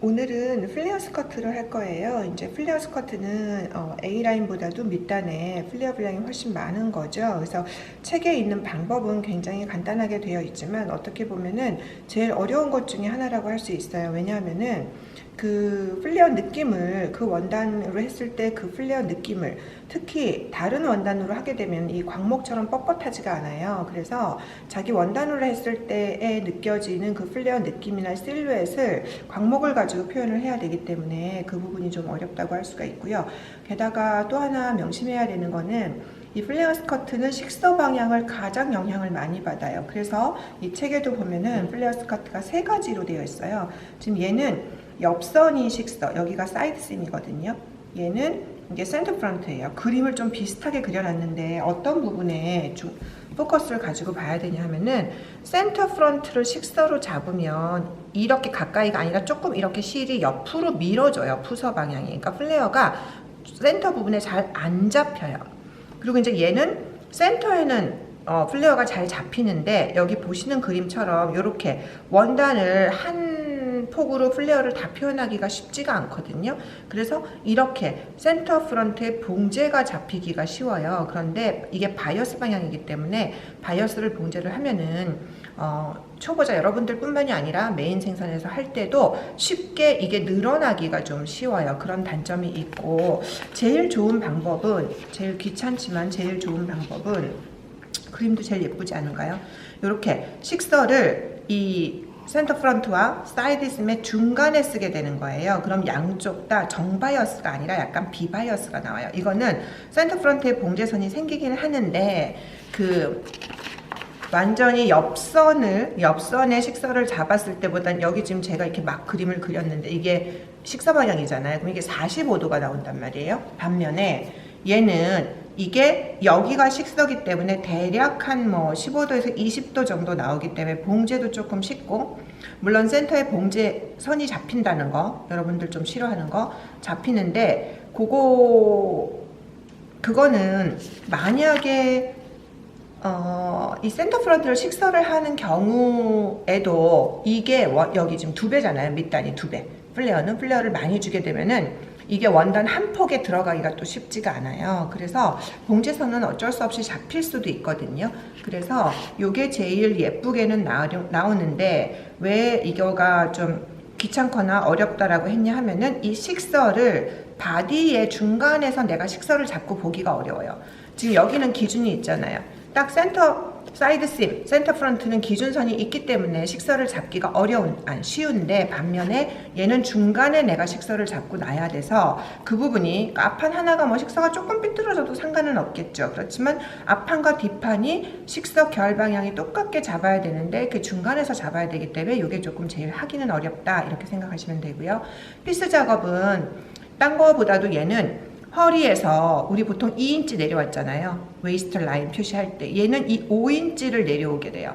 오늘은 플레어 스커트를 할 거예요. 이제 플레어 스커트는 A라인보다도 밑단에 플레어 분량이 훨씬 많은 거죠. 그래서 책에 있는 방법은 굉장히 간단하게 되어 있지만 어떻게 보면은 제일 어려운 것 중에 하나라고 할 수 있어요. 왜냐하면은 그 플레어 느낌을 그 원단으로 했을 때 그 플레어 느낌을 특히 다른 원단으로 하게 되면 이 광목처럼 뻣뻣하지가 않아요. 그래서 자기 원단으로 했을 때에 느껴지는 그 플레어 느낌이나 실루엣을 광목을 가지고 표현을 해야 되기 때문에 그 부분이 좀 어렵다고 할 수가 있고요. 게다가 또 하나 명심해야 되는 거는 이 플레어 스커트는 식서 방향을 가장 영향을 많이 받아요. 그래서 이 책에도 보면은 플레어 스커트가 세 가지로 되어 있어요. 지금 얘는 옆선이 식서, 여기가 사이드 셈이거든요. 얘는 이게 센터 프런트예요. 그림을 좀 비슷하게 그려놨는데 어떤 부분에 좀 포커스를 가지고 봐야 되냐 하면은 센터 프런트를 식서로 잡으면 이렇게 가까이가 아니라 조금 이렇게 실이 옆으로 밀어져요. 푸서 방향이. 그러니까 플레어가 센터 부분에 잘 안 잡혀요. 그리고 이제 얘는 센터에는 플레어가 잘 잡히는데 여기 보시는 그림처럼 이렇게 원단을 한 폭으로 플레어를 다 표현하기가 쉽지가 않거든요. 그래서 이렇게 센터 프런트에 봉제가 잡히기가 쉬워요. 그런데 이게 바이어스 방향이기 때문에 바이어스를 봉제를 하면은 초보자 여러분들 뿐만이 아니라 메인 생산에서 할 때도 쉽게 이게 늘어나기가 좀 쉬워요. 그런 단점이 있고 제일 좋은 방법은 제일 귀찮지만 제일 좋은 방법은 그림도 제일 예쁘지 않은가요? 이렇게 식서를 이 센터 프런트와 사이드 셈의 중간에 쓰게 되는 거예요. 그럼 양쪽 다 정바이어스가 아니라 약간 비바이어스가 나와요. 이거는 센터 프런트에 봉제선이 생기긴 하는데 그 완전히 옆선에 식서를 잡았을 때보단 여기 지금 제가 이렇게 막 그림을 그렸는데 이게 식서 방향이잖아요. 그럼 이게 45도가 나온단 말이에요. 반면에 얘는 이게 여기가 식서기 때문에 대략 한 뭐 15도에서 20도 정도 나오기 때문에 봉제도 조금 쉽고, 물론 센터에 봉제 선이 잡힌다는 거 여러분들 좀 싫어하는 거 잡히는데 그거는 만약에 이 센터 프런트를 식서를 하는 경우에도 이게 여기 지금 2배잖아요. 밑단이 2배. 플레어를 많이 주게 되면은 이게 원단 한 폭에 들어가기가 또 쉽지가 않아요. 그래서 봉제선은 어쩔 수 없이 잡힐 수도 있거든요. 그래서 이게 제일 예쁘게는 나오는데 왜 이거가 좀 귀찮거나 어렵다라고 했냐 하면은 이 식서를 바디의 중간에서 내가 식서를 잡고 보기가 어려워요. 지금 여기는 기준이 있잖아요. 딱 사이드 셈, 센터 프런트는 기준선이 있기 때문에 식서를 잡기가 쉬운데 반면에 얘는 중간에 내가 식서를 잡고 놔야 돼서 그 부분이 앞판 하나가 뭐 식서가 조금 삐뚤어져도 상관은 없겠죠. 그렇지만 앞판과 뒷판이 식서 결 방향이 똑같게 잡아야 되는데 그 중간에서 잡아야 되기 때문에 이게 조금 제일 하기는 어렵다 이렇게 생각하시면 되고요. 피스 작업은 딴 거보다도 얘는 허리에서 우리 보통 2인치 내려왔잖아요. 웨이스트 라인 표시할 때 얘는 이 5인치를 내려오게 돼요.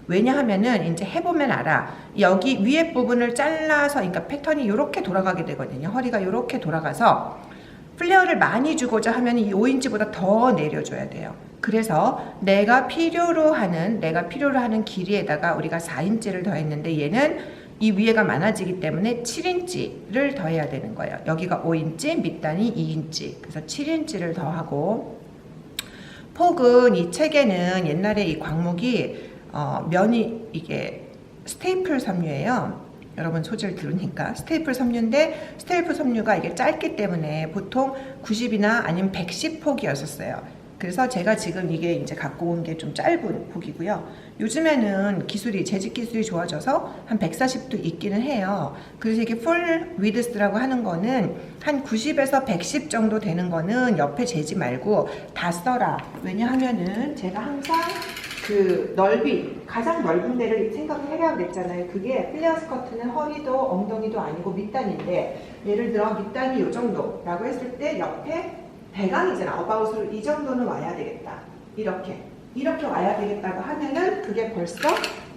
왜냐하면은 이제 해보면 알아. 여기 위에 부분을 잘라서 그러니까 패턴이 이렇게 돌아가게 되거든요. 허리가 이렇게 돌아가서 플레어를 많이 주고자 하면 이 5인치보다 더 내려줘야 돼요. 그래서 내가 필요로 하는 길이에다가 우리가 4인치를 더했는데 얘는 이 위에가 많아지기 때문에 7인치를 더해야 되는 거예요. 여기가 5인치, 밑단이 2인치. 그래서 7인치를 더하고, 폭은 이 책에는 옛날에 이 광목이 면이 이게 스테이플 섬유예요. 여러분 소재를 들으니까 스테이플 섬유인데 스테이플 섬유가 이게 짧기 때문에 보통 90이나 아니면 110 폭이었었어요. 그래서 제가 지금 이게 이제 갖고 온 게 좀 짧은 폭이고요. 요즘에는 재직 기술이 좋아져서 한 140도 있기는 해요. 그래서 이게 풀 위드스라고 하는 거는 한 90에서 110 정도 되는 거는 옆에 재지 말고 다 써라. 왜냐하면은 제가 항상 그 가장 넓은 데를 생각을 해야 그랬잖아요. 그게 플레어 스커트는 허리도 엉덩이도 아니고 밑단인데, 예를 들어 밑단이 이 정도라고 했을 때 옆에 배강이잖아. 어바웃으로 이 정도는 와야 되겠다. 이렇게 와야 되겠다고 하면은 그게 벌써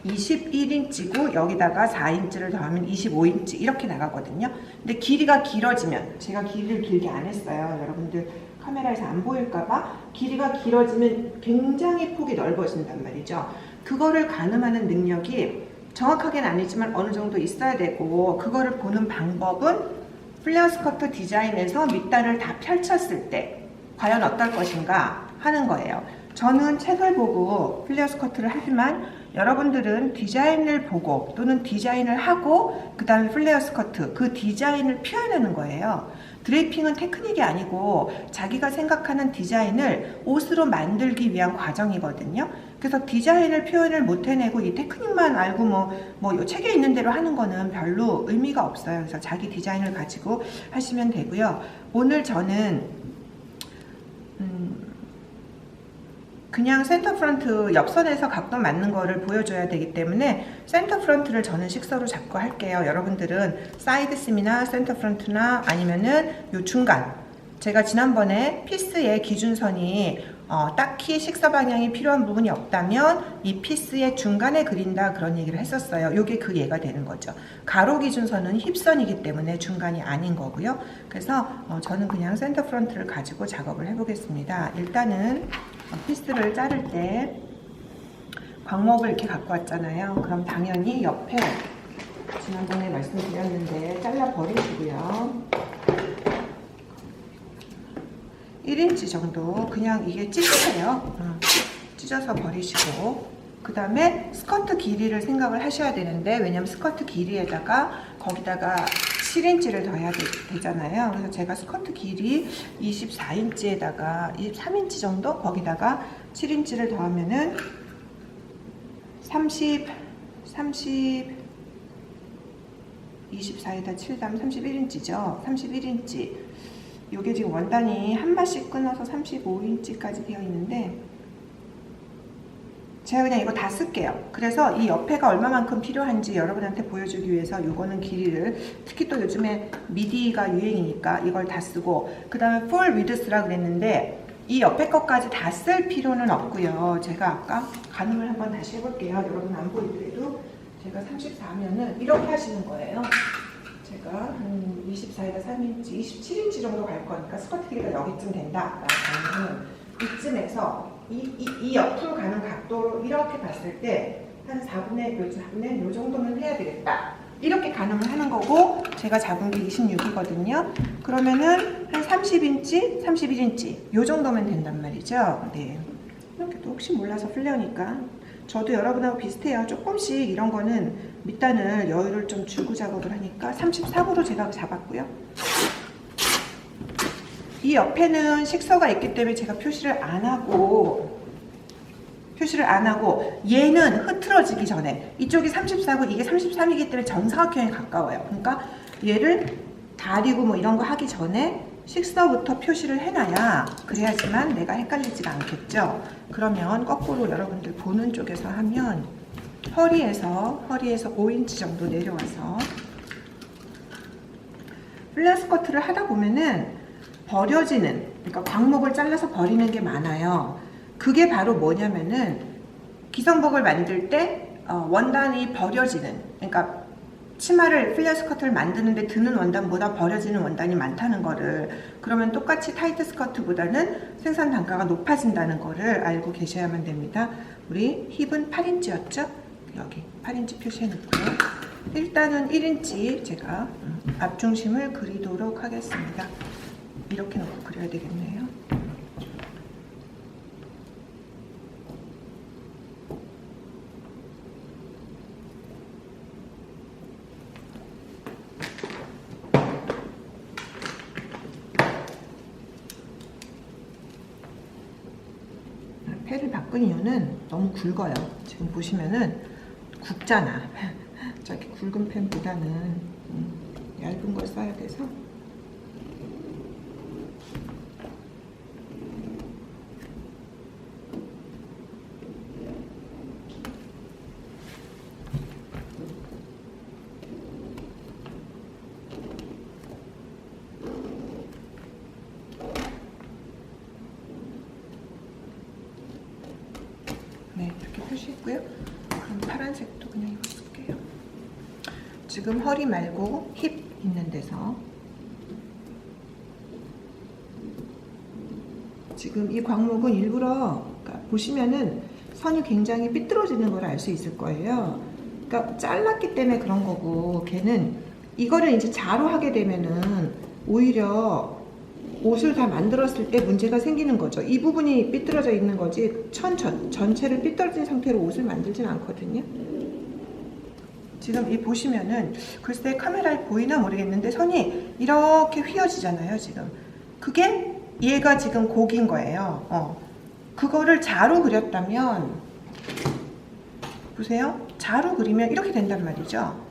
21인치고 여기다가 4인치를 더하면 25인치 이렇게 나가거든요. 근데 길이가 길어지면, 제가 길이를 길게 안 했어요. 여러분들 카메라에서 안 보일까봐. 길이가 길어지면 굉장히 폭이 넓어진단 말이죠. 그거를 가늠하는 능력이 정확하게는 아니지만 어느 정도 있어야 되고, 그거를 보는 방법은 플레어 스커트 디자인에서 밑단을 다 펼쳤을 때 과연 어떨 것인가 하는 거예요. 저는 책을 보고 플레어 스커트를 하지만 여러분들은 디자인을 보고 또는 디자인을 하고 그 다음에 플레어 스커트 그 디자인을 표현하는 거예요. 드레이핑은 테크닉이 아니고 자기가 생각하는 디자인을 옷으로 만들기 위한 과정이거든요. 그래서 디자인을 표현을 못 해내고 이 테크닉만 알고 요 책에 있는 대로 하는 거는 별로 의미가 없어요. 그래서 자기 디자인을 가지고 하시면 되고요. 오늘 저는 그냥 센터 프런트 옆선에서 각도 맞는 거를 보여줘야 되기 때문에 센터 프런트를 저는 식서로 잡고 할게요. 여러분들은 사이드 심이나 센터 프런트나 아니면은 요 중간, 제가 지난번에 피스의 기준선이 딱히 식서 방향이 필요한 부분이 없다면 이 피스의 중간에 그린다 그런 얘기를 했었어요. 요게 그 예가 되는 거죠. 가로 기준선은 힙선이기 때문에 중간이 아닌 거고요. 그래서 저는 그냥 센터 프런트를 가지고 작업을 해보겠습니다. 일단은 피스를 자를 때 광목을 이렇게 갖고 왔잖아요. 그럼 당연히 옆에 지난번에 말씀드렸는데 잘라 버리시고요. 1인치 정도 그냥 이게 찢으세요. 찢어서 버리시고, 그 다음에 스커트 길이를 생각을 하셔야 되는데, 왜냐면 스커트 길이에다가 거기다가 7인치를 더해야 되잖아요. 그래서 제가 스커트 길이 24인치에다가 23인치 정도, 거기다가 7인치를 더하면은 24에다 7 더하면 31인치죠. 31인치. 요게 지금 원단이 한 마씩 끊어서 35인치까지 되어 있는데, 제가 그냥 이거 다 쓸게요. 그래서 이 옆에가 얼마만큼 필요한지 여러분한테 보여주기 위해서 요거는 길이를, 특히 또 요즘에 미디가 유행이니까 이걸 다 쓰고, 그 다음에 풀 위드스라 그랬는데 이 옆에 것까지 다 쓸 필요는 없고요. 제가 아까 가늠을 한번 다시 해볼게요. 여러분 안 보이더라도 제가 34면은 이렇게 하시는 거예요. 제가 24에다 3인치, 27인치 정도 갈 거니까 스커트 길이가 여기쯤 된다 라고 하면 이쯤에서 이 옆으로 가는 각도로 이렇게 봤을 때 한 4분의 요 정도는 해야 되겠다. 이렇게 가늠을 하는 거고, 제가 잡은 게 26이거든요. 그러면은 한 30인치, 31인치 요 정도면 된단 말이죠. 네. 이렇게 또 혹시 몰라서 플레어니까 저도 여러분하고 비슷해요. 조금씩 이런 거는 밑단을 여유를 좀 주고 작업을 하니까 34구로 제가 잡았고요. 이 옆에는 식서가 있기 때문에 제가 표시를 안 하고 얘는 흐트러지기 전에, 이쪽이 34고 이게 33이기 때문에 정사각형에 가까워요. 그러니까 얘를 다리고 뭐 이런 거 하기 전에 식서부터 표시를 해놔야, 그래야지만 내가 헷갈리지가 않겠죠. 그러면 거꾸로 여러분들 보는 쪽에서 하면 허리에서 5인치 정도 내려와서 플레어 스커트를 하다 보면은 버려지는, 그러니까 광목을 잘라서 버리는 게 많아요. 그게 바로 뭐냐면은 기성복을 만들 때 원단이 버려지는, 그러니까 치마를, 플레어 스커트를 만드는데 드는 원단보다 버려지는 원단이 많다는 거를, 그러면 똑같이 타이트 스커트보다는 생산 단가가 높아진다는 거를 알고 계셔야만 됩니다. 우리 힙은 8인치였죠? 여기 8인치 표시해 놓고요. 일단은 1인치 제가 앞중심을 그리도록 하겠습니다. 이렇게 놓고 그려야 되겠네요. 펜을 바꾼 이유는 너무 굵어요. 지금 보시면은 굵잖아. 저렇게 굵은 펜보다는 얇은 걸 써야 돼서. 네, 이렇게 표시했고요. 그럼 파란색도 그냥 이거 쓸게요. 지금 허리 말고 힙 있는 데서 지금 이 광목은 일부러, 그러니까 보시면은 선이 굉장히 삐뚤어지는 걸 알 수 있을 거예요. 그러니까 잘랐기 때문에 그런 거고, 걔는 이거를 이제 자로 하게 되면은 오히려 옷을 다 만들었을 때 문제가 생기는 거죠. 이 부분이 삐뚤어져 있는 거지 전체를 삐뚤어진 상태로 옷을 만들진 않거든요. 지금 이 보시면은 글쎄 카메라에 보이나 모르겠는데 선이 이렇게 휘어지잖아요. 지금 그게 얘가 지금 곡인 거예요. 그거를 자로 그렸다면 보세요. 자로 그리면 이렇게 된단 말이죠.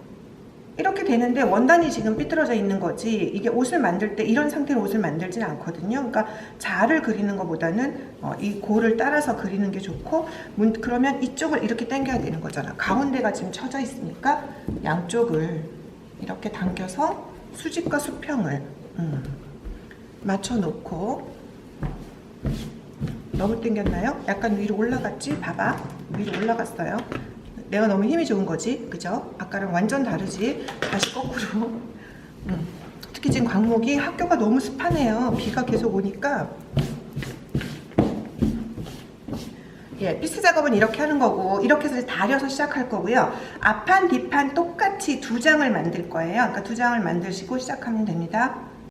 이렇게 되는데 원단이 지금 삐뚤어져 있는 거지, 이게 옷을 만들 때 이런 상태로 옷을 만들진 않거든요. 그러니까 자를 그리는 것보다는 이 고를 따라서 그리는 게 좋고, 그러면 이쪽을 이렇게 당겨야 되는 거잖아. 가운데가 지금 쳐져 있으니까 양쪽을 이렇게 당겨서 수직과 수평을 맞춰 놓고. 너무 당겼나요? 약간 위로 올라갔지? 봐봐, 위로 올라갔어요. 내가 너무 힘이 좋은 거지, 그죠? 아까랑 완전 다르지? 다시 거꾸로. 특히 지금 광목이 학교가 너무 습하네요. 비가 계속 오니까. 예, 피스 작업은 이렇게 하는 거고, 이렇게 해서 다려서 시작할 거고요. 앞판, 뒷판 똑같이 두 장을 만들 거예요. 그러니까 두 장을 만드시고 시작하면 됩니다.